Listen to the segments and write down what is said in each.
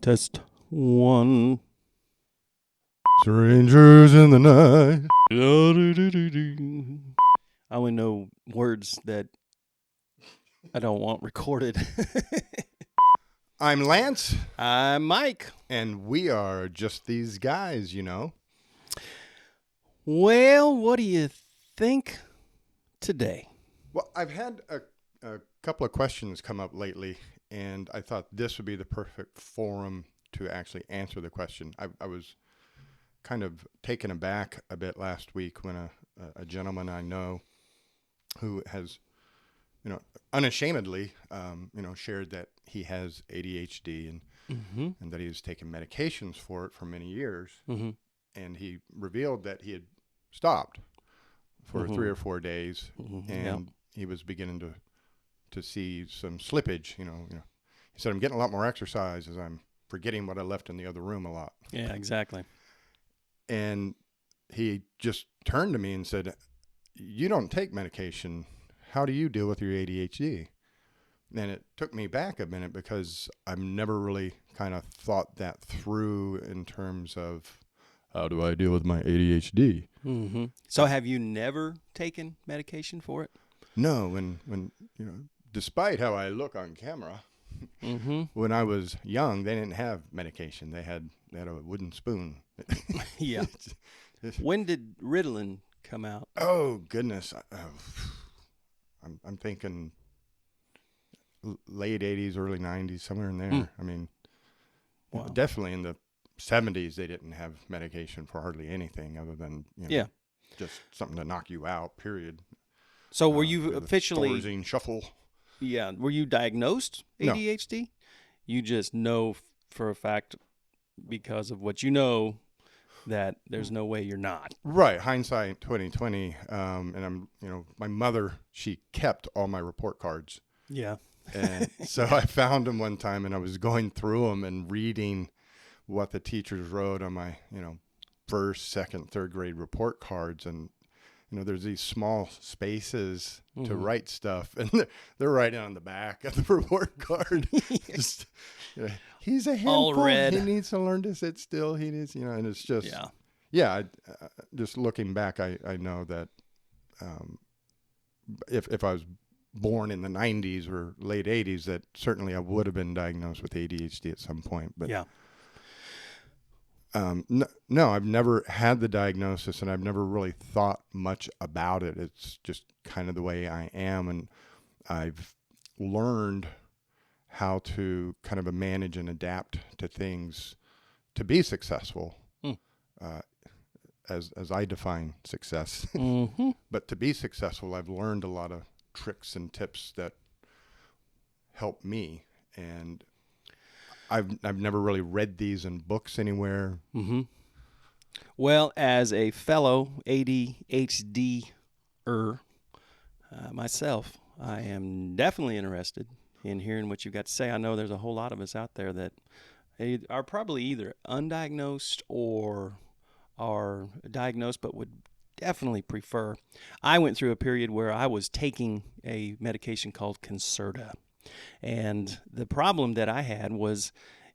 Test one. Strangers in the night. I only know words that I don't want recorded. I'm Lance. I'm Mike. And we are just these guys, you know. Well, what do you think today? Well, I've had a couple of questions come up lately, and I thought this would be the perfect forum to actually answer the question. I was kind of taken aback a bit last week when a gentleman I know who has, unashamedly, shared that he has ADHD and that he was taking medications for it for many years. Mm-hmm. And he revealed that he had stopped for 3 or 4 days, and he was beginning to see some slippage. He said, "I'm getting a lot more exercise as I'm forgetting what I left in the other room a lot." Yeah, exactly. And he just turned to me and said, "You don't take medication. How do you deal with your ADHD?" And it took me back a minute because I've never really kind of thought that through in terms of how do I deal with my ADHD. Mm-hmm. So have you never taken medication for it? No, when despite how I look on camera, when I was young, they didn't have medication. They had a wooden spoon. Yeah. When did Ritalin come out? Oh goodness, I'm thinking late '80s, early '90s, somewhere in there. I mean, wow. Definitely in the '70s, they didn't have medication for hardly anything other than just something to knock you out. Period. So were you officially Thorazine shuffle? Yeah. Were you diagnosed ADHD? No. You just know for a fact because of what you know that there's no way you're not. Right. Hindsight 2020. And I'm, my mother, she kept all my report cards. Yeah. And so I found them one time and I was going through them and reading what the teachers wrote on my, first, second, third grade report cards. And, there's these small spaces to write stuff, and they're writing on the back of the report card. Just, he's a handful. All red. He needs to learn to sit still. He needs, and it's just, just looking back, I know that if I was born in the 90s or late 80s, that certainly I would have been diagnosed with ADHD at some point. But yeah. No, I've never had the diagnosis, and I've never really thought much about it. It's just kind of the way I am, and I've learned how to kind of manage and adapt to things to be successful, as I define success. But to be successful, I've learned a lot of tricks and tips that help me, and I've never really read these in books anywhere. Well, as a fellow ADHD-er myself, I am definitely interested in hearing what you've got to say. I know there's a whole lot of us out there that are probably either undiagnosed or are diagnosed but would definitely prefer. I went through a period where I was taking a medication called Concerta. And the problem that I had was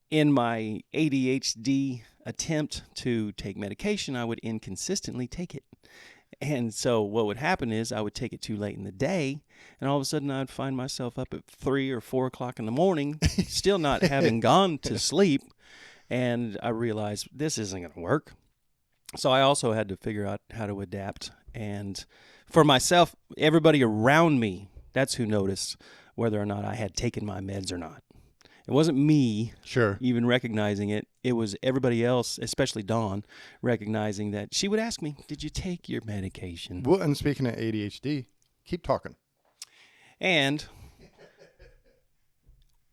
in my ADHD attempt to take medication, I would inconsistently take it. And so what would happen is I would take it too late in the day, and all of a sudden I'd find myself up at 3 or 4 o'clock in the morning, still not having gone to sleep. And I realized this isn't going to work. So I also had to figure out how to adapt. And for myself, everybody around me, that's who noticed whether or not I had taken my meds or not. It wasn't me even recognizing it. It was everybody else, especially Dawn, recognizing that she would ask me, "Did you take your medication?" Well, and speaking of ADHD, keep talking. And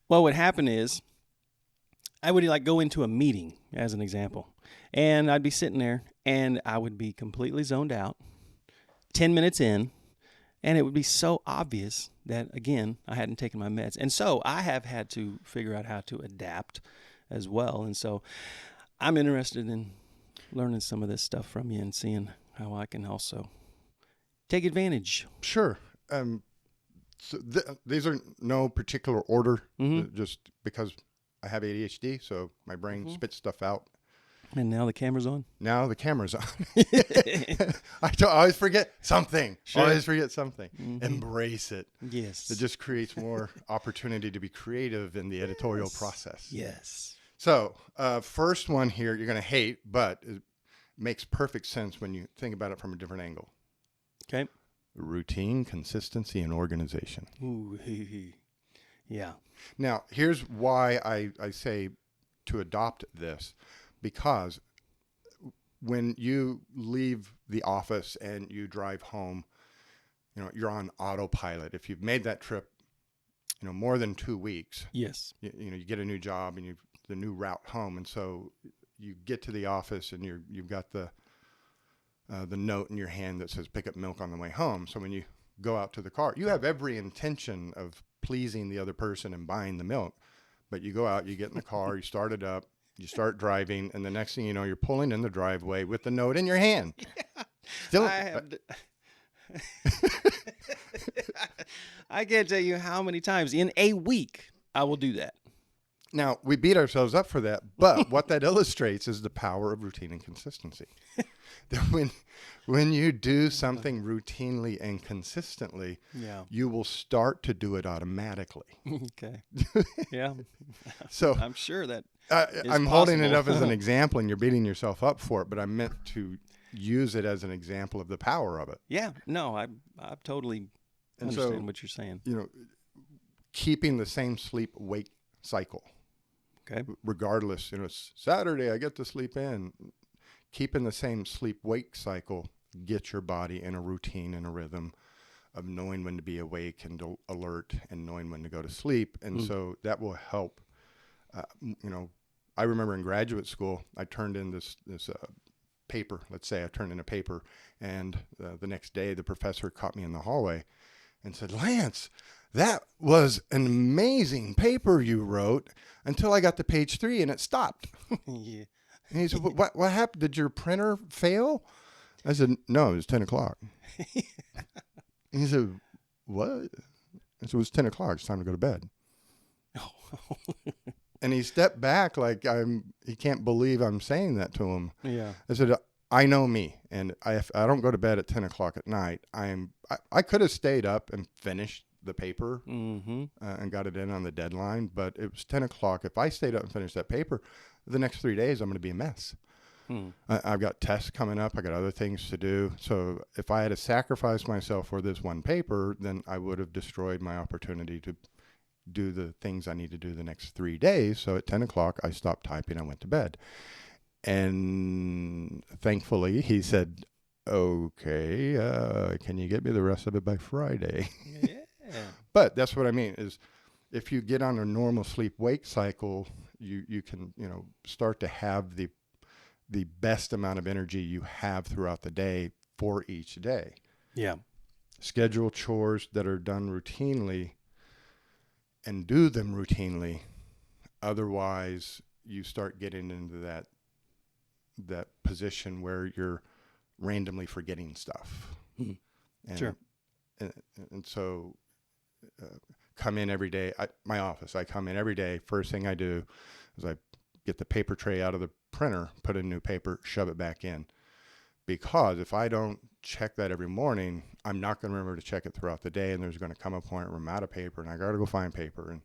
what would happen is I would go into a meeting, as an example, and I'd be sitting there and I would be completely zoned out, 10 minutes in, and it would be so obvious that, again, I hadn't taken my meds. And so I have had to figure out how to adapt as well. And so I'm interested in learning some of this stuff from you and seeing how I can also take advantage. Sure. So these are no particular order, just because I have ADHD, so my brain spits stuff out. And now the camera's on. Now the camera's on. I always forget something. Sure. Always forget something. Embrace it. Yes. It just creates more opportunity to be creative in the editorial process. Yes. So, first one here you're going to hate, but it makes perfect sense when you think about it from a different angle. Okay. Routine, consistency, and organization. Ooh, yeah. Now, here's why I say to adopt this. Because when you leave the office and you drive home, you're on autopilot. If you've made that trip, more than 2 weeks, yes, you get a new job and the new route home, and so you get to the office and you've got the note in your hand that says pick up milk on the way home. So when you go out to the car, you have every intention of pleasing the other person and buying the milk, but you go out, you get in the car, you start it up. You start driving, and the next thing you know, you're pulling in the driveway with the note in your hand. Still, I can't tell you how many times in a week I will do that. Now, we beat ourselves up for that, but what that illustrates is the power of routine and consistency. That when you do something routinely and consistently, you will start to do it automatically. Okay. Yeah. So I'm sure that I'm holding it up as an example, and you're beating yourself up for it, but I meant to use it as an example of the power of it. Yeah. No, I totally understand what you're saying. Keeping the same sleep-wake cycle. Okay. Regardless, it's Saturday, I get to sleep in. Keeping the same sleep-wake cycle gets your body in a routine and a rhythm of knowing when to be awake and alert and knowing when to go to sleep. And so that will help. I remember in graduate school, I turned in this paper. Let's say I turned in a paper, and the next day the professor caught me in the hallway and said, "Lance, that was an amazing paper you wrote until I got to page 3 and it stopped." Yeah. And he said, what happened? Did your printer fail? I said, no, it was 10 o'clock. And he said, what? I said, it was 10 o'clock. It's time to go to bed. Oh. And he stepped back like he can't believe I'm saying that to him. Yeah. I said, I know me, and I don't go to bed at 10 o'clock at night. I could have stayed up and finished the paper and got it in on the deadline, but it was 10 o'clock. If I stayed up and finished that paper, the next 3 days I'm going to be a mess. I've got tests coming up. I got other things to do. So if I had to sacrifice myself for this one paper, then I would have destroyed my opportunity to do the things I need to do the next 3 days. So at 10 o'clock, I stopped typing. I went to bed. And thankfully, he said, okay, can you get me the rest of it by Friday? Yeah. But that's what I mean is if you get on a normal sleep-wake cycle, you can, start to have the best amount of energy you have throughout the day for each day. Yeah. Schedule chores that are done routinely and do them routinely. Otherwise, you start getting into that position where you're randomly forgetting stuff. And, sure. And so come in every day. I come in every day. First thing I do is I get the paper tray out of the printer, put in new paper, shove it back in. Because if I don't check that every morning, I'm not going to remember to check it throughout the day, and there's going to come a point where I'm out of paper, and I got to go find paper.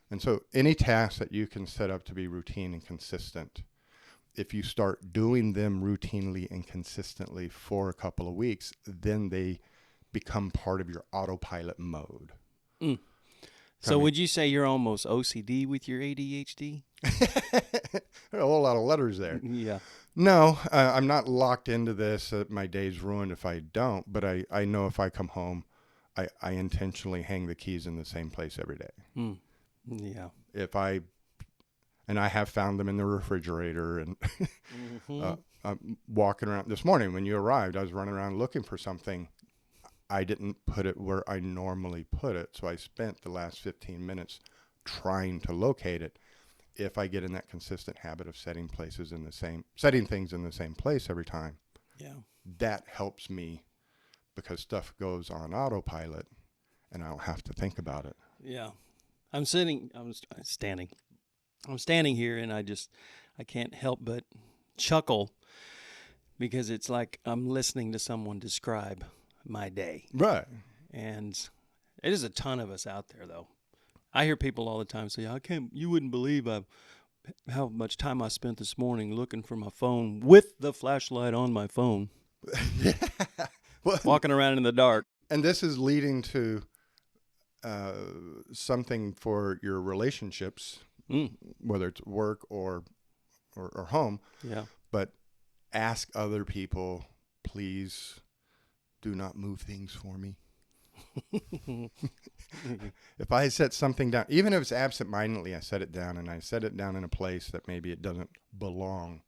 And so any task that you can set up to be routine and consistent, if you start doing them routinely and consistently for a couple of weeks, then they become part of your autopilot mode. So would you say you're almost OCD with your ADHD? There are a whole lot of letters there. Yeah. No, I'm not locked into this. My day's ruined if I don't. But I know if I come home, I intentionally hang the keys in the same place every day. Yeah. And I have found them in the refrigerator. And I'm walking around. This morning when you arrived, I was running around looking for something. I didn't put it where I normally put it. So I spent the last 15 minutes trying to locate it. If I get in that consistent habit of setting things in the same place every time, that helps me because stuff goes on autopilot and I don't have to think about it. Yeah. I'm standing. I'm standing here and I can't help but chuckle because it's like I'm listening to someone describe my day. Right. And it is a ton of us out there, though. I hear people all the time say, you wouldn't believe how much time I spent this morning looking for my phone with the flashlight on my phone, Yeah. Well, walking around in the dark. and this is leading to something for your relationships, whether it's work or home. Yeah. But ask other people, please do not move things for me. If I set something down, even if it's absent-mindedly, I set it down, and I set it down in a place that maybe it doesn't belong.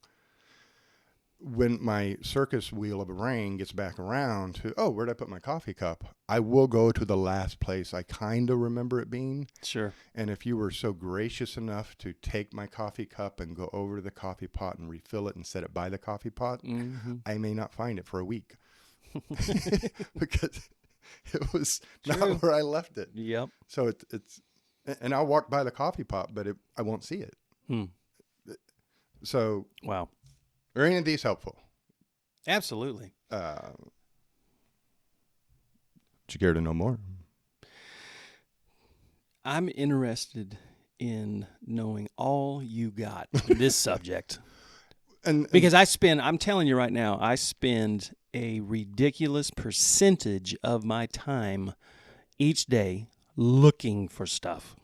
When my circus wheel of a brain gets back around to, oh, where'd I put my coffee cup? I will go to the last place I kind of remember it being. Sure. And if you were so gracious enough to take my coffee cup and go over to the coffee pot and refill it and set it by the coffee pot, I may not find it for a week because it was True. not where I left it. Yep. So it's and I'll walk by the coffee pot, but I won't see it. So, wow. are any of these helpful? Absolutely. Would you care to know more? I'm interested in knowing all you got on this subject. Because I'm telling you right now, I spend a ridiculous percentage of my time each day looking for stuff.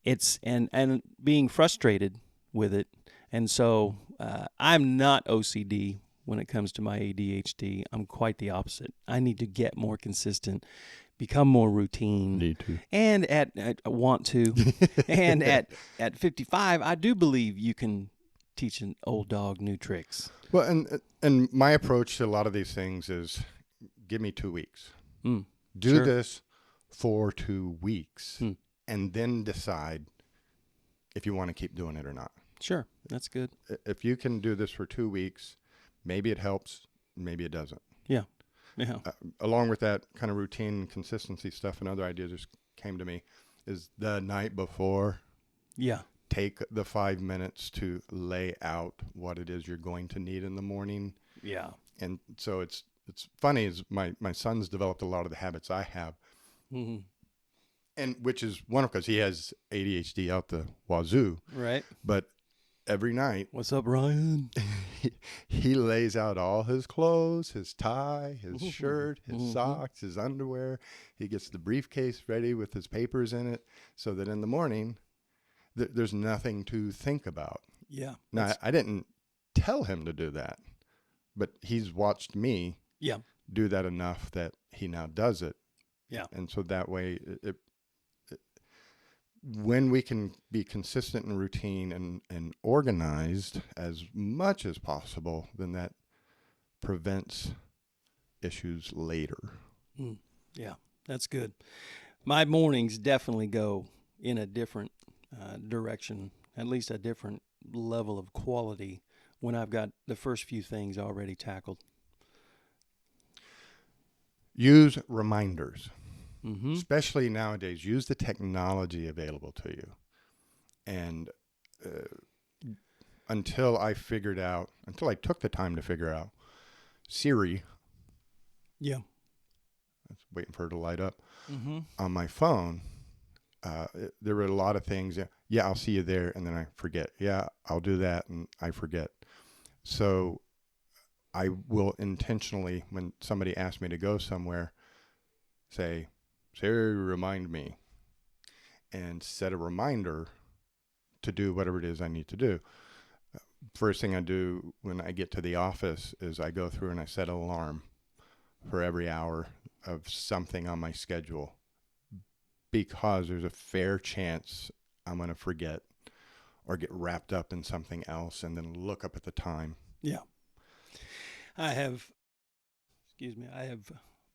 It's and being frustrated with it. And so I'm not OCD when it comes to my ADHD. I'm quite the opposite. I need to get more consistent, become more routine. Need to. And want to. And at 55, I do believe you can teach an old dog new tricks. Well, and my approach to a lot of these things is give me 2 weeks. Do Sure. this for 2 weeks and then decide if you want to keep doing it or not. Sure. That's good. If you can do this for 2 weeks, maybe it helps, maybe it doesn't. Yeah. Yeah. Along with that kind of routine and consistency stuff, and other ideas just came to me, is the night before. Yeah. Take the 5 minutes to lay out what it is you're going to need in the morning. Yeah. And so it's funny is my son's developed a lot of the habits I have. And which is wonderful because he has ADHD out the wazoo. Right. But every night, What's up, Ryan? he lays out all his clothes, his tie, his shirt, his socks, his underwear. He gets the briefcase ready with his papers in it so that in the morning, there's nothing to think about. Yeah. Now, I didn't tell him to do that, but he's watched me do that enough that he now does it. Yeah. And so that way, when we can be consistent and routine and organized as much as possible, then that prevents issues later. Yeah, that's good. My mornings definitely go in a different direction, at least a different level of quality when I've got the first few things already tackled. Use reminders. Especially nowadays, use the technology available to you. And until I took the time to figure out Siri. Yeah. I was waiting for her to light up. On my phone, there were a lot of things. Yeah, I'll see you there. And then I forget. Yeah, I'll do that. And I forget. So I will intentionally, when somebody asks me to go somewhere, say, Siri, remind me, and set a reminder to do whatever it is I need to do. First thing I do when I get to the office is I go through and I set an alarm for every hour of something on my schedule, because there's a fair chance I'm going to forget or get wrapped up in something else and then look up at the time. Yeah. I have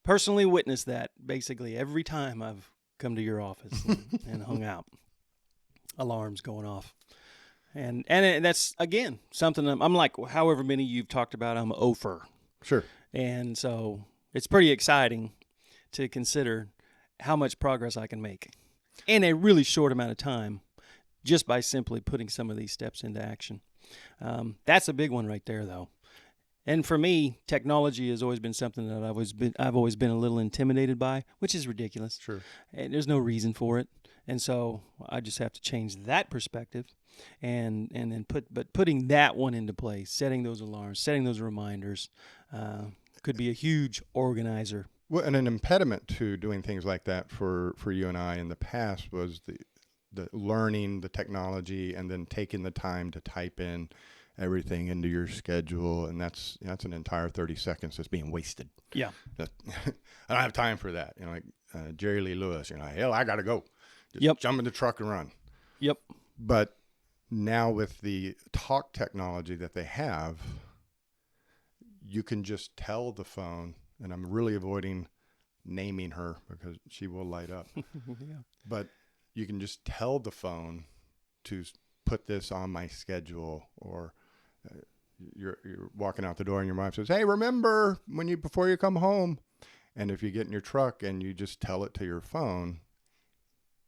personally witnessed that basically every time I've come to your office and hung out. Alarms going off. And that's, again, something I'm like, however many you've talked about, I'm over. Sure. And so it's pretty exciting to consider how much progress I can make in a really short amount of time just by simply putting some of these steps into action. That's a big one right there, though. And for me, technology has always been something that I've always been a little intimidated by, which is ridiculous. Sure. And there's no reason for it. And so I just have to change that perspective, and then putting that one into place, setting those alarms, setting those reminders, could be a huge organizer. Well, and an impediment to doing things like that for you and I in the past was the learning the technology and then taking the time to type in everything into your schedule, and that's an entire 30 seconds that's being wasted. Yeah. I don't have time for that. Like Jerry Lee Lewis, hell, I got to go. Just Yep. jump in the truck and run. Yep. But now with the talk technology that they have, you can just tell the phone, and I'm really avoiding naming her because she will light up. Yeah. But you can just tell the phone to put this on my schedule, or you're walking out the door and your mom says, "Hey, remember before you come home." And if you get in your truck and you just tell it to your phone,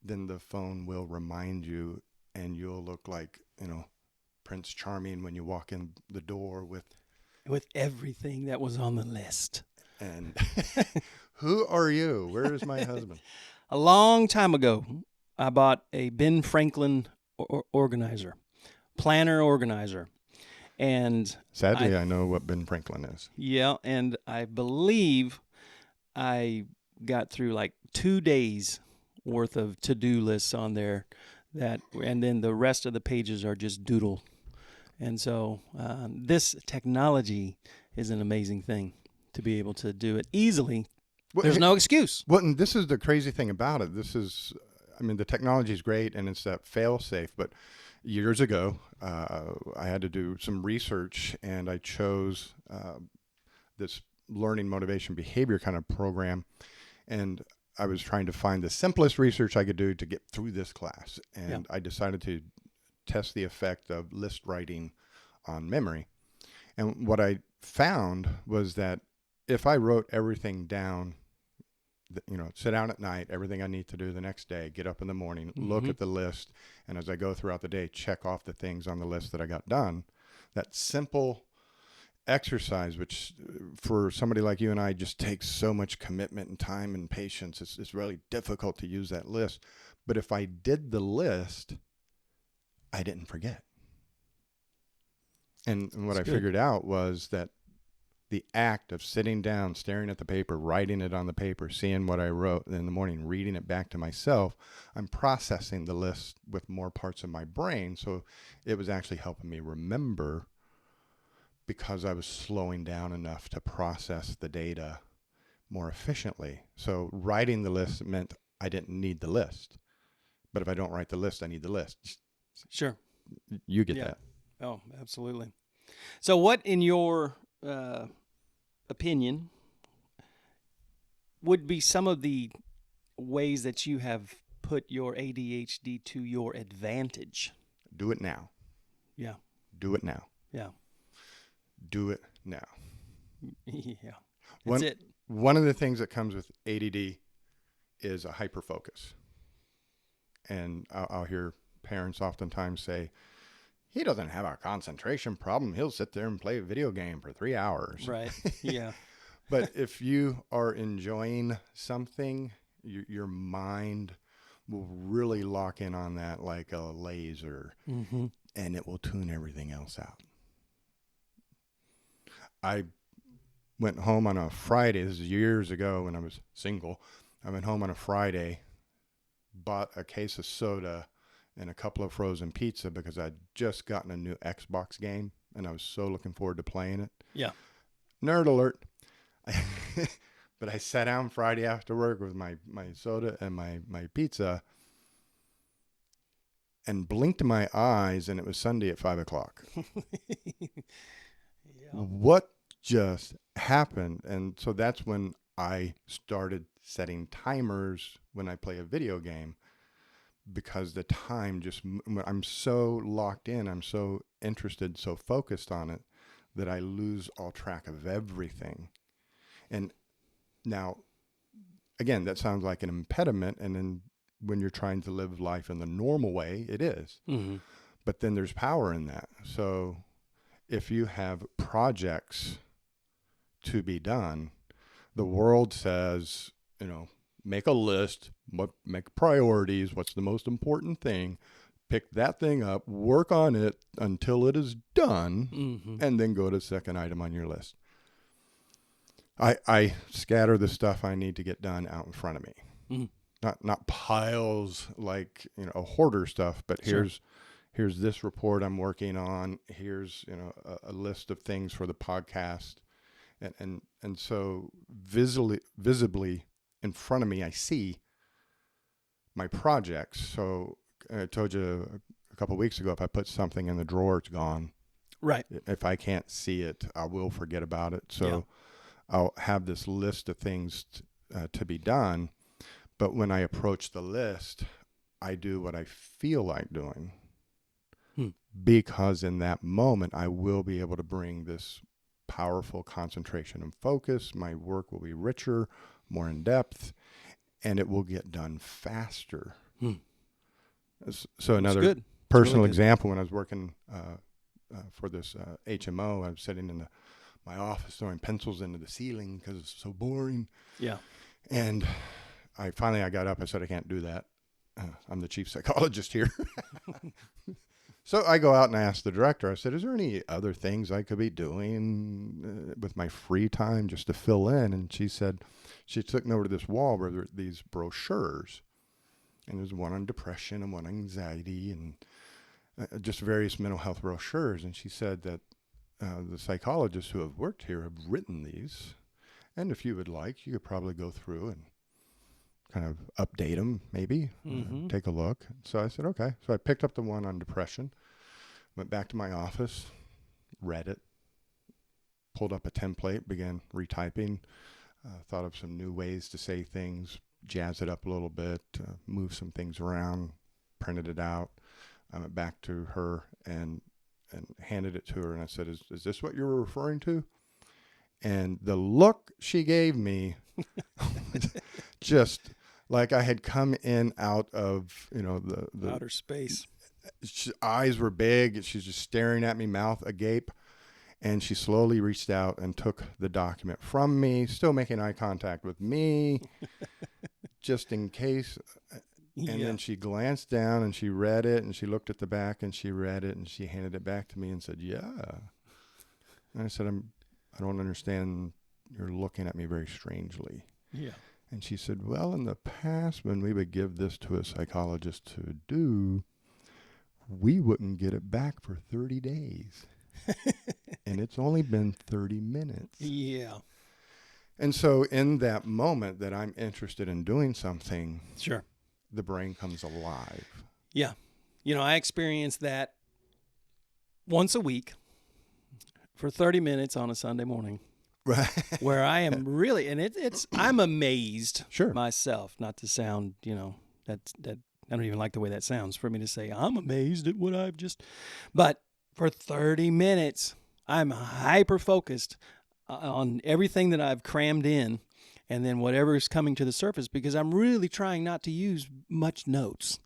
then the phone will remind you, and you'll look like, Prince Charming when you walk in the door with everything that was on the list. And who are you? Where is my husband? A long time ago, I bought a Ben Franklin planner organizer. And sadly, I know what Ben Franklin is. Yeah, and I believe I got through like 2 days worth of to-do lists on there, and then the rest of the pages are just doodle. And so this technology is an amazing thing to be able to do it easily. Well, there's no excuse. Well, and this is the crazy thing about it. The technology is great, and it's that fail-safe, but years ago, I had to do some research, and I chose this learning motivation behavior kind of program, and I was trying to find the simplest research I could do to get through this class, and I decided to test the effect of list writing on memory. And what I found was that if I wrote everything down, sit down at night, everything I need to do the next day, get up in the morning, look at the list, and as I go throughout the day, check off the things on the list that I got done. That simple exercise, which for somebody like you and I just takes so much commitment and time and patience, it's really difficult to use that list. But if I did the list, I didn't forget. And what I figured out was that the act of sitting down, staring at the paper, writing it on the paper, seeing what I wrote in the morning, reading it back to myself, I'm processing the list with more parts of my brain. So it was actually helping me remember because I was slowing down enough to process the data more efficiently. So writing the list meant I didn't need the list. But if I don't write the list, I need the list. Sure. You get that. Oh, absolutely. So what, in your opinion, would be some of the ways that you have put your ADHD to your advantage? Do it now. Yeah. Do it now. Yeah. Do it now. Yeah. That's it. One of the things that comes with ADD is a hyperfocus. And I'll hear parents oftentimes say, "He doesn't have a concentration problem. He'll sit there and play a video game for 3 hours." Right. Yeah. But if you are enjoying something, your mind will really lock in on that like a laser, and it will tune everything else out. I went home on a Friday. This is years ago when I was single. I went home on a Friday, bought a case of soda and a couple of frozen pizza because I'd just gotten a new Xbox game, and I was so looking forward to playing it. Yeah. Nerd alert. But I sat down Friday after work with my soda and my pizza and blinked my eyes, and it was Sunday at 5:00. What just happened? And so that's when I started setting timers when I play a video game, because the time I'm so locked in, I'm so interested, so focused on it that I lose all track of everything. And now, again, that sounds like an impediment. And then when you're trying to live life in the normal way, it is. Mm-hmm. But then there's power in that. So if you have projects to be done, the world says, make a list, make priorities, what's the most important thing, pick that thing up, work on it until it is done, and then go to the second item on your list. I scatter the stuff I need to get done out in front of me. Not piles like, a hoarder stuff, but here's this report I'm working on. Here's, a list of things for the podcast. And so visibly in front of me, I see my projects. So I told you a couple of weeks ago, if I put something in the drawer, it's gone. Right. If I can't see it, I will forget about it. So I'll have this list of things to be done. But when I approach the list, I do what I feel like doing. Because in that moment, I will be able to bring this powerful concentration and focus. My work will be richer, more in depth, and it will get done faster. So another personal example, when I was working for this HMO, I was sitting in my office throwing pencils into the ceiling because it's so boring. Yeah. And I got up. I said, I can't do that. I'm the chief psychologist here. So I go out and I ask the director, I said, is there any other things I could be doing with my free time just to fill in? And she said, she took me over to this wall where there are these brochures. And there's one on depression and one on anxiety and just various mental health brochures. And she said that the psychologists who have worked here have written these. And if you would like, you could probably go through and kind of update them, maybe, take a look. So I said, okay. So I picked up the one on depression, went back to my office, read it, pulled up a template, began retyping, thought of some new ways to say things, jazz it up a little bit, move some things around, printed it out. I went back to her and handed it to her. And I said, is this what you were referring to? And the look she gave me, just like I had come in out of, the outer space. Eyes were big. She's just staring at me, mouth agape. And she slowly reached out and took the document from me, still making eye contact with me, just in case. And then she glanced down and she read it and she looked at the back and she read it and she handed it back to me and said, yeah. And I said, I don't understand. You're looking at me very strangely. Yeah. And she said, well, in the past, when we would give this to a psychologist to do, we wouldn't get it back for 30 days. And it's only been 30 minutes. Yeah. And so in that moment that I'm interested in doing something, sure, the brain comes alive. Yeah. I experience that once a week for 30 minutes on a Sunday morning. Right. Where I am really, and I'm amazed myself, not to sound, that I don't even like the way that sounds for me to say, I'm amazed at what I've just, but for 30 minutes, I'm hyper focused on everything that I've crammed in and then whatever is coming to the surface, because I'm really trying not to use much notes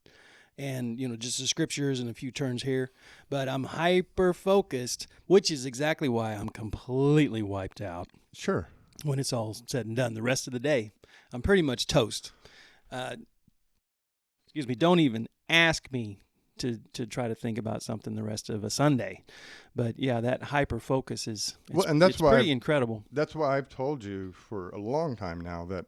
and, just the scriptures and a few turns here, but I'm hyper focused, which is exactly why I'm completely wiped out. Sure. When it's all said and done, the rest of the day, I'm pretty much toast. Don't even ask me to try to think about something the rest of a Sunday. But yeah, that hyper focus is pretty incredible. That's why I've told you for a long time now that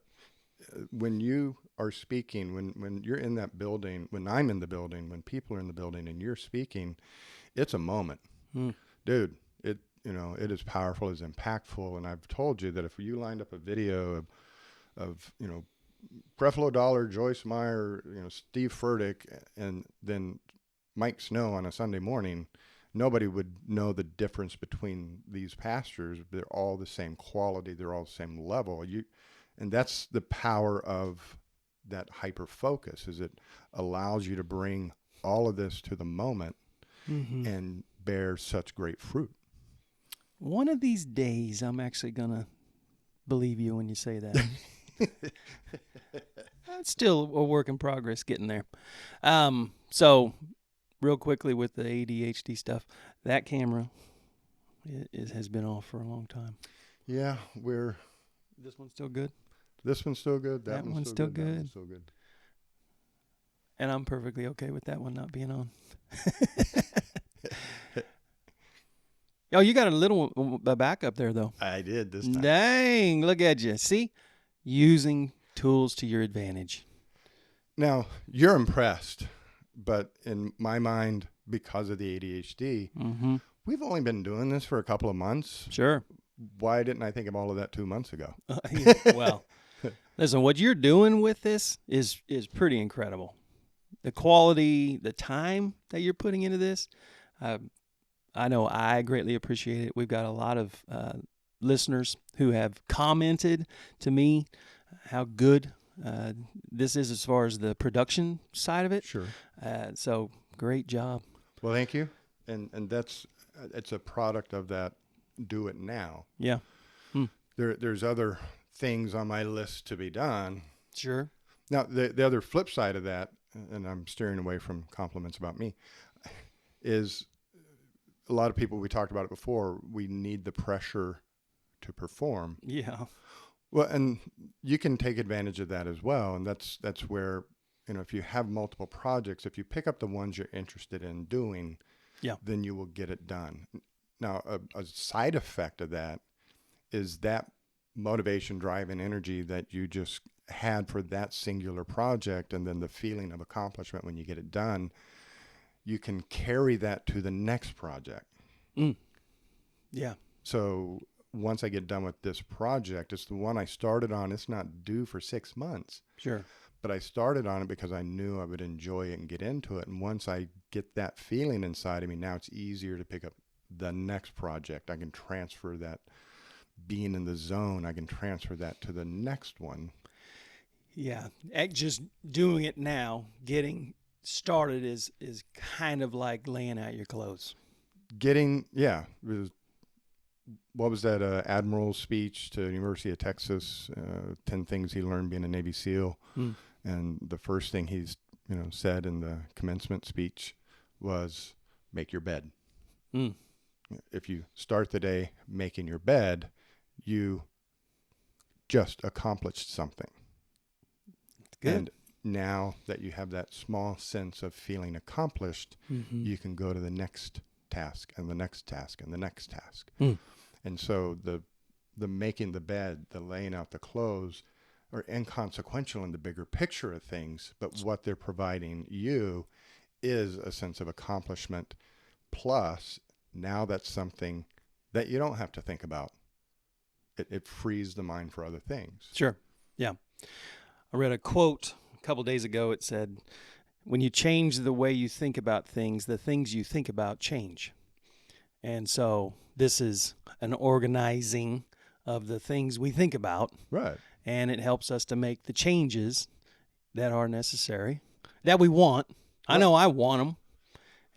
when you are speaking, when you're in that building, when I'm in the building, when people are in the building and you're speaking, it's a moment. Dude, it is powerful, it's impactful. And I've told you that if you lined up a video of Creflo Dollar, Joyce Meyer, Steve Furtick, and then Mike Snow on a Sunday morning, nobody would know the difference between these pastors. They're all the same quality. They're all the same level. And that's the power of that hyper focus, is it allows you to bring all of this to the moment and bear such great fruit. One of these days, I'm actually going to believe you when you say that. It's still a work in progress getting there. So real quickly with the ADHD stuff, that camera has been off for a long time. Yeah, This one's still good. This one's still good. That one's still good. That one's still good. And I'm perfectly okay with that one not being on. Oh, you got a backup there, though. I did this time. Dang, look at you. See? Using tools to your advantage. Now, you're impressed, but in my mind, because of the ADHD, we've only been doing this for a couple of months. Sure. Why didn't I think of all of that 2 months ago? Well, listen, what you're doing with this is pretty incredible. The quality, the time that you're putting into this, I know I greatly appreciate it. We've got a lot of listeners who have commented to me how good this is as far as the production side of it. Sure. So great job. Well, thank you. And it's a product of that do it now. Yeah. There's other things on my list to be done. Sure. Now, the other flip side of that, and I'm steering away from compliments about me, is a lot of people, we talked about it before, we need the pressure to perform. Yeah. Well, and you can take advantage of that as well. And that's where, if you have multiple projects, if you pick up the ones you're interested in doing, then you will get it done. Now, a side effect of that is that motivation, drive, and energy that you just had for that singular project, and then the feeling of accomplishment when you get it done, you can carry that to the next project. Yeah. So once I get done with this project, it's the one I started on. It's not due for 6 months. Sure. But I started on it because I knew I would enjoy it and get into it. And once I get that feeling inside of me, now it's easier to pick up the next project. I can transfer that being in the zone. I can transfer that to the next one. Yeah. Just doing it now, getting started is kind of like laying out your clothes. What was that admiral's speech to the University of Texas? 10 things he learned being a Navy SEAL. And the first thing he's said in the commencement speech was make your bed. If you start the day making your bed, you just accomplished something. Good. And now that you have that small sense of feeling accomplished, you can go to the next task and the next task and the next task. And so the making the bed, the laying out the clothes are inconsequential in the bigger picture of things, but what they're providing you is a sense of accomplishment. Plus, now that's something that you don't have to think about. It frees the mind for other things. Sure. Yeah. I read a quote a couple days ago. It said, when you change the way you think about things, the things you think about change. And so this is an organizing of the things we think about. Right. And it helps us to make the changes that are necessary, that we want. I know I want them.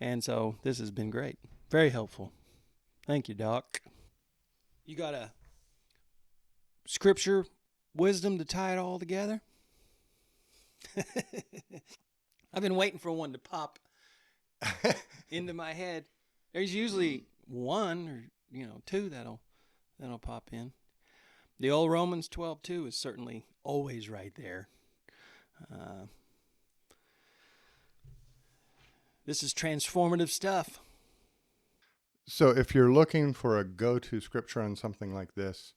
And so this has been great. Very helpful. Thank you, Doc. You got a scripture wisdom to tie it all together? I've been waiting for one to pop into my head. There's usually one or two that'll pop in. The old Romans 12:2 is certainly always right there. This is transformative stuff. So if you're looking for a go-to scripture on something like this,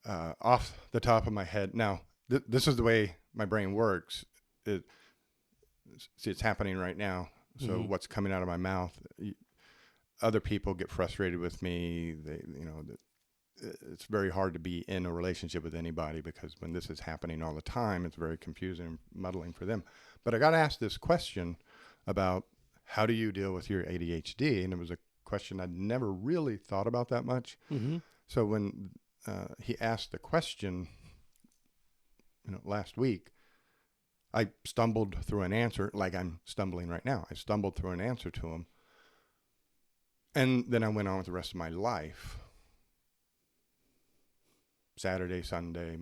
off the top of my head, now this is the way my brain works. It's happening right now. So what's coming out of my mouth, other people get frustrated with me. It's very hard to be in a relationship with anybody because when this is happening all the time, it's very confusing and muddling for them. But I got asked this question about how do you deal with your ADHD? And it was a question I'd never really thought about that much. So when he asked the question, last week, I stumbled through an answer like I'm stumbling right now. I stumbled through an answer to him. And then I went on with the rest of my life. Saturday, Sunday,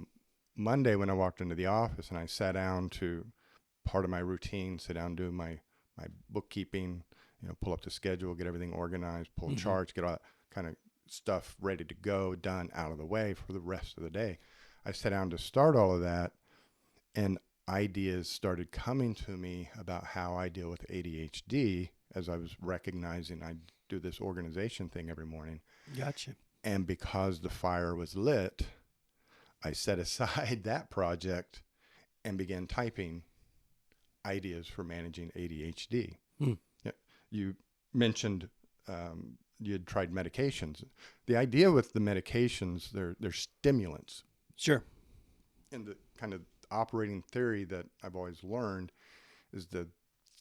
Monday when I walked into the office and I sat down to part of my routine, sit down, do my bookkeeping, pull up the schedule, get everything organized, pull charts, get all that kind of stuff ready to go, done, out of the way for the rest of the day. I sat down to start all of that, and ideas started coming to me about how I deal with ADHD as I was recognizing I do this organization thing every morning. Gotcha. And because the fire was lit, I set aside that project and began typing ideas for managing ADHD. Yeah, you mentioned you had tried medications. The idea with the medications, they're stimulants. Sure. And the kind of operating theory that I've always learned is the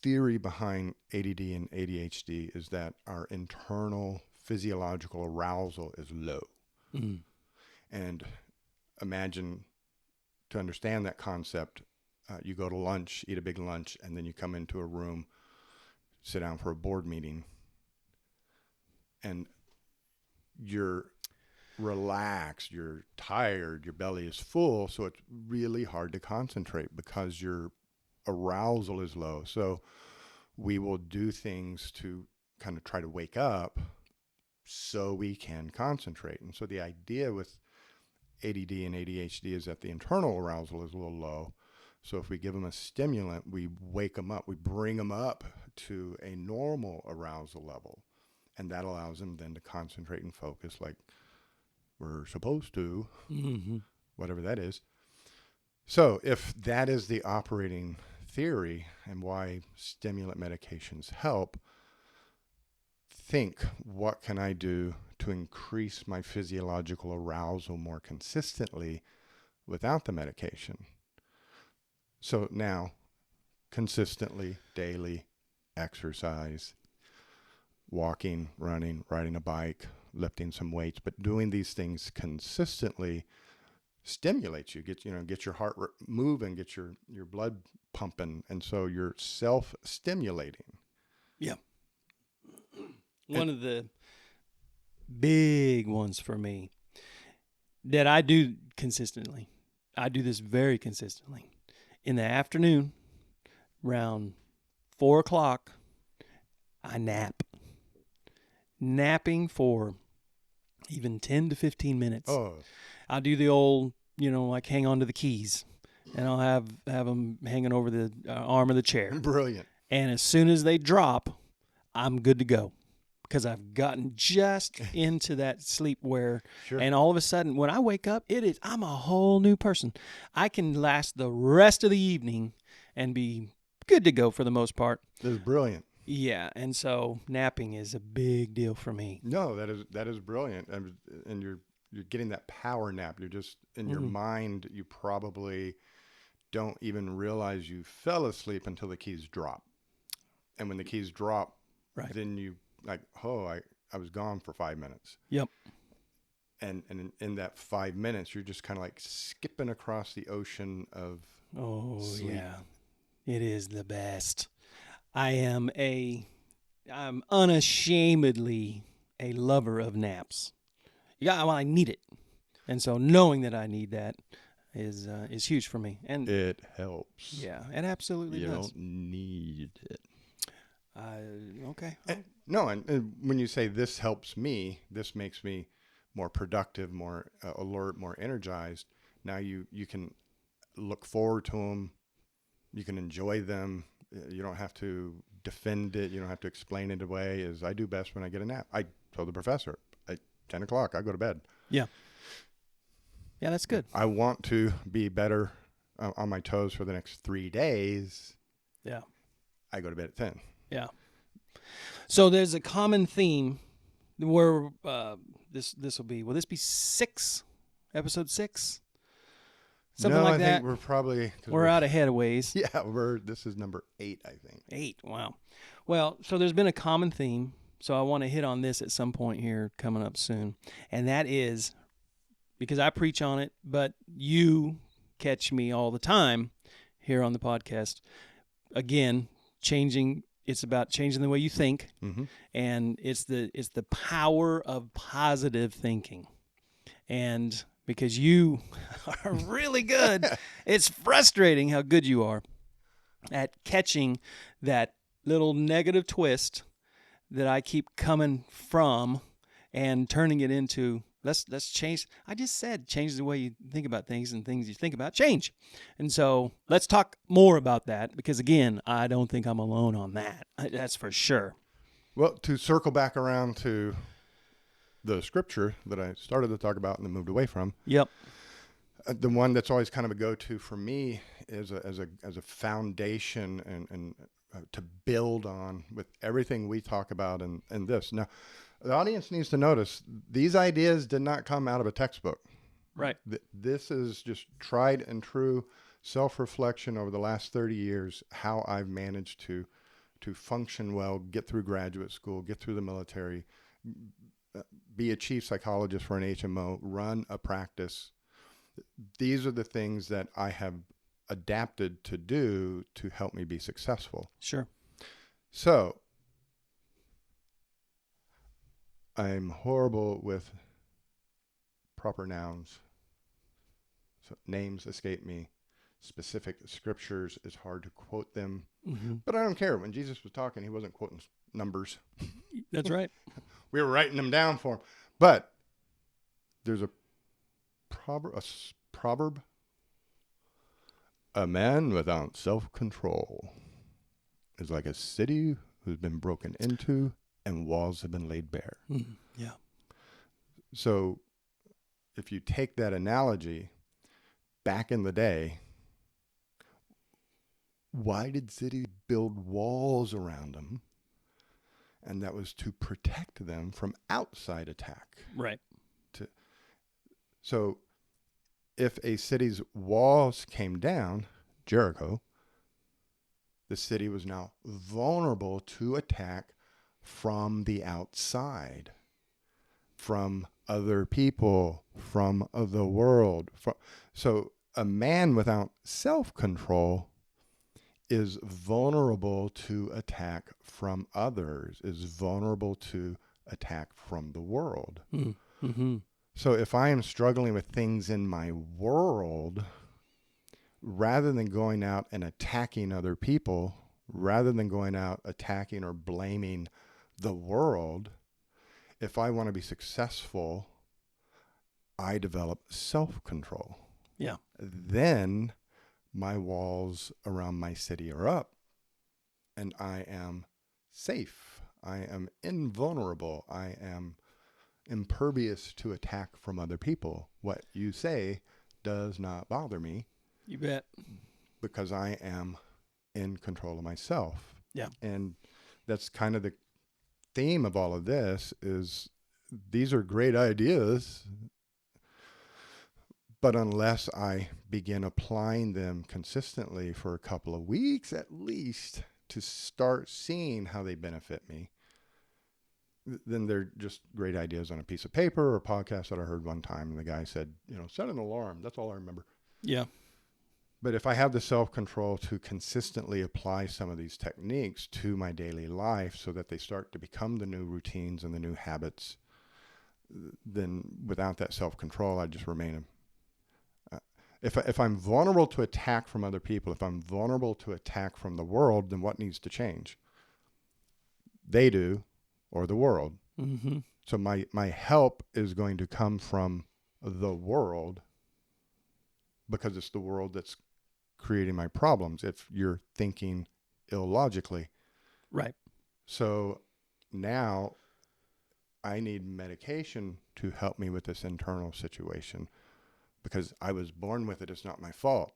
theory behind ADD and ADHD is that our internal physiological arousal is low. And imagine, to understand that concept, you go to lunch, eat a big lunch, and then you come into a room, sit down for a board meeting, and you're relaxed, you're tired, your belly is full, so it's really hard to concentrate because your arousal is low. So we will do things to kind of try to wake up so we can concentrate. And so the idea with ADD and ADHD is that the internal arousal is a little low. So if we give them a stimulant, we wake them up, we bring them up to a normal arousal level. And that allows them then to concentrate and focus like we're supposed to, whatever that is. So if that is the operating theory and why stimulant medications help, think, what can I do to increase my physiological arousal more consistently without the medication? So now, consistently, daily exercise, walking, running, riding a bike, lifting some weights, but doing these things consistently stimulates you, get your heart moving, get your blood pumping, and so you're self-stimulating. Yeah. One of the big ones for me that I do consistently, I do this very consistently. In the afternoon, around 4 o'clock, I nap. Napping for even 10 to 15 minutes. Oh. I'll do the old, like hang on to the keys, and I'll have them hanging over the arm of the chair. Brilliant. And as soon as they drop, I'm good to go because I've gotten just into that sleep where, and all of a sudden when I wake up, I'm a whole new person. I can last the rest of the evening and be good to go for the most part. That's brilliant. Yeah, and so napping is a big deal for me. No, that is brilliant, and you're getting that power nap. You're just in your mind. You probably don't even realize you fell asleep until the keys drop, and when the keys drop, then you like, I was gone for 5 minutes. Yep. And in that 5 minutes, you're just kind of like skipping across the ocean of sleep. Yeah, it is the best. I'm unashamedly a lover of naps. I need it. And so knowing that I need that is huge for me. And it helps. Yeah, it absolutely does. You don't need it. Okay. No, and when you say this helps me, this makes me more productive, more alert, more energized. Now you can look forward to them. You can enjoy them. You don't have to defend it. You don't have to explain it away. As I do best when I get a nap. I told the professor at 10 o'clock, I go to bed. Yeah. Yeah, that's good. I want to be better on my toes for the next 3 days. Yeah. I go to bed at 10. Yeah. So there's a common theme where this will this be 6? Episode 6? Something like that. I think we're probably... We're out ahead of ways. Yeah, this is number 8, I think. 8, wow. Well, so there's been a common theme, so I want to hit on this at some point here coming up soon, and that is, because I preach on it, but you catch me all the time here on the podcast. Again, it's about changing the way you think, and it's the power of positive thinking. And because you are really good. It's frustrating how good you are at catching that little negative twist that I keep coming from and turning it into let's change. I just said change the way you think about things, and things you think about change. And so let's talk more about that, because again, I don't think I'm alone on that. That's for sure. Well, to circle back around to the scripture that I started to talk about and then moved away from. Yep. The one that's always kind of a go-to for me is as a foundation and to build on with everything we talk about and this. Now, the audience needs to notice these ideas did not come out of a textbook. Right. This is just tried and true self-reflection over the last 30 years, how I've managed to function well, get through graduate school, get through the military, be a chief psychologist for an HMO, run a practice. These are the things that I have adapted to do to help me be successful. Sure. So I'm horrible with proper nouns. So names escape me. Specific scriptures is hard to quote them. Mm-hmm. But I don't care. When Jesus was talking, he wasn't quoting numbers. That's right. We were writing them down for him. But there's a proverb. A man without self-control is like a city who's been broken into and walls have been laid bare. Yeah. So if you take that analogy, back in the day, why did cities build walls around them? And that was to protect them from outside attack. Right. So if a city's walls came down, Jericho, the city was now vulnerable to attack from the outside, from other people, from the world. So a man without self-control is vulnerable to attack from others, is vulnerable to attack from the world. Mm-hmm. So if I am struggling with things in my world, rather than going out and attacking other people, rather than going out attacking or blaming the world, if I want to be successful, I develop self-control. Yeah. Then my walls around my city are up and I am safe. I am invulnerable. I am impervious to attack from other people. What you say does not bother me. You bet. Because I am in control of myself. Yeah. And that's kind of the theme of all of this is these are great ideas, but unless I begin applying them consistently for a couple of weeks at least to start seeing how they benefit me, then they're just great ideas on a piece of paper or a podcast that I heard one time. And the guy said, set an alarm. That's all I remember. Yeah. But if I have the self-control to consistently apply some of these techniques to my daily life so that they start to become the new routines and the new habits, then without that self-control, I just remain if I'm vulnerable to attack from other people, if I'm vulnerable to attack from the world, then what needs to change? They do, or the world. Mm-hmm. So my help is going to come from the world because it's the world that's creating my problems if you're thinking illogically. Right. So now I need medication to help me with this internal situation because I was born with it. It's not my fault.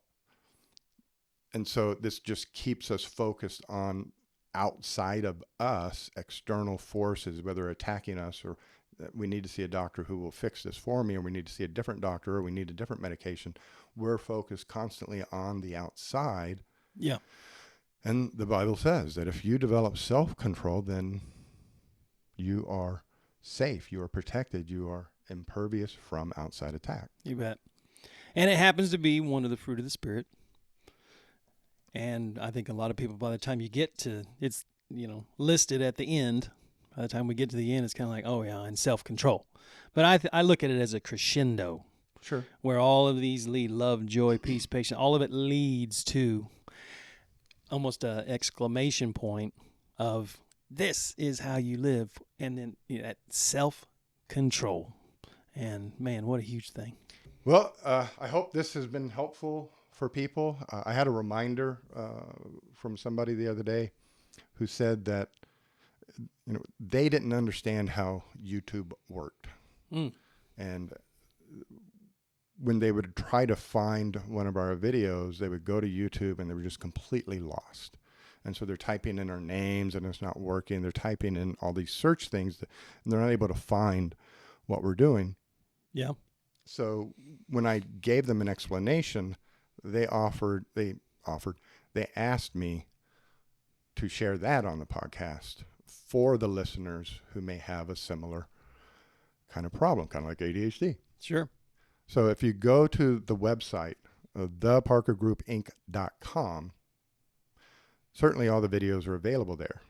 And so this just keeps us focused on outside of us, external forces, whether attacking us or we need to see a doctor who will fix this for me, or we need to see a different doctor, or we need a different medication. We're focused constantly on the outside. Yeah. And the Bible says that if you develop self-control, then you are safe, you are protected, you are impervious from outside attack. You bet. And it happens to be one of the fruit of the Spirit. And I think a lot of people, by the time you get to, it's, listed at the end, by the time we get to the end, it's kind of like, oh yeah, and self-control. But I look at it as a crescendo. Sure. Where all of these lead, love, joy, peace, patience, all of it leads to almost a exclamation point of this is how you live. And then that self-control. And man, what a huge thing. Well, I hope this has been helpful for people. I had a reminder from somebody the other day who said that they didn't understand how YouTube worked. And when they would try to find one of our videos, they would go to YouTube and they were just completely lost. And so they're typing in our names and it's not working. They're typing in all these search things and they're not able to find what we're doing. Yeah. So when I gave them an explanation, they asked me to share that on the podcast for the listeners who may have a similar kind of problem, kind of like ADHD. Sure. So if you go to the website, theparkergroupinc.com, certainly all the videos are available there.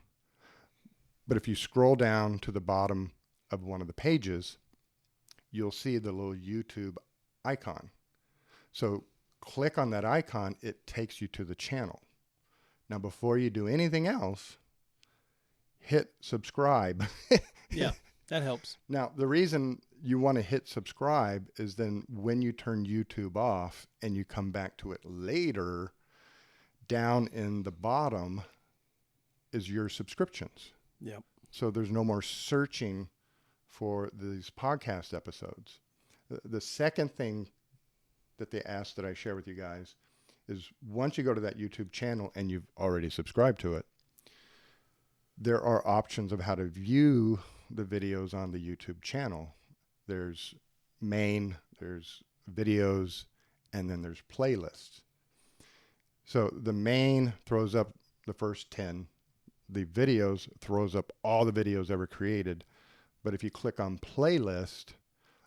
But if you scroll down to the bottom of one of the pages, you'll see the little YouTube icon. So click on that icon, it takes you to the channel. Now, before you do anything else, hit subscribe. Yeah, that helps. Now, the reason you want to hit subscribe is then when you turn YouTube off and you come back to it later, down in the bottom is your subscriptions. Yep. So there's no more searching for these podcast episodes. The second thing that they ask that I share with you guys is once you go to that YouTube channel and you've already subscribed to it, there are options of how to view the videos on the YouTube channel. There's main, there's videos, and then there's playlists. So the main throws up the first 10. The videos throws up all the videos ever created. But if you click on playlist,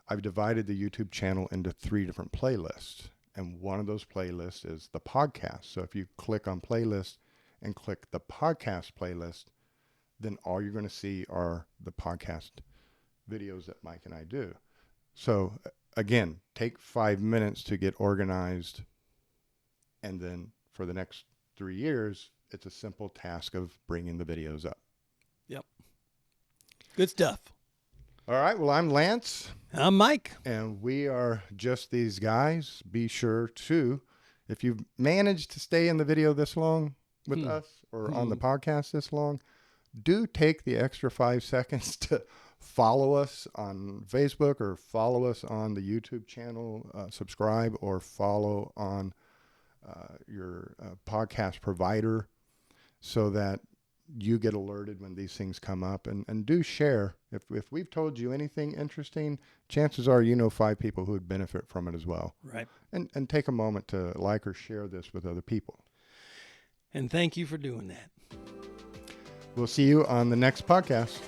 I've divided the YouTube channel into 3 different playlists. And one of those playlists is the podcast. So if you click on playlist and click the podcast playlist, then all you're going to see are the podcast videos that Mike and I do. So again, take 5 minutes to get organized. And then for the next 3 years, it's a simple task of bringing the videos up. Yep. Good stuff. All right. Well, I'm Lance. I'm Mike. And we are just these guys. Be sure to, if you've managed to stay in the video this long with us or on the podcast this long, do take the extra 5 seconds to follow us on Facebook or follow us on the YouTube channel, subscribe or follow on your podcast provider so that you get alerted when these things come up, and do share. If we've told you anything interesting, chances are 5 people who would benefit from it as well. Right. And take a moment to like or share this with other people. And thank you for doing that. We'll see you on the next podcast.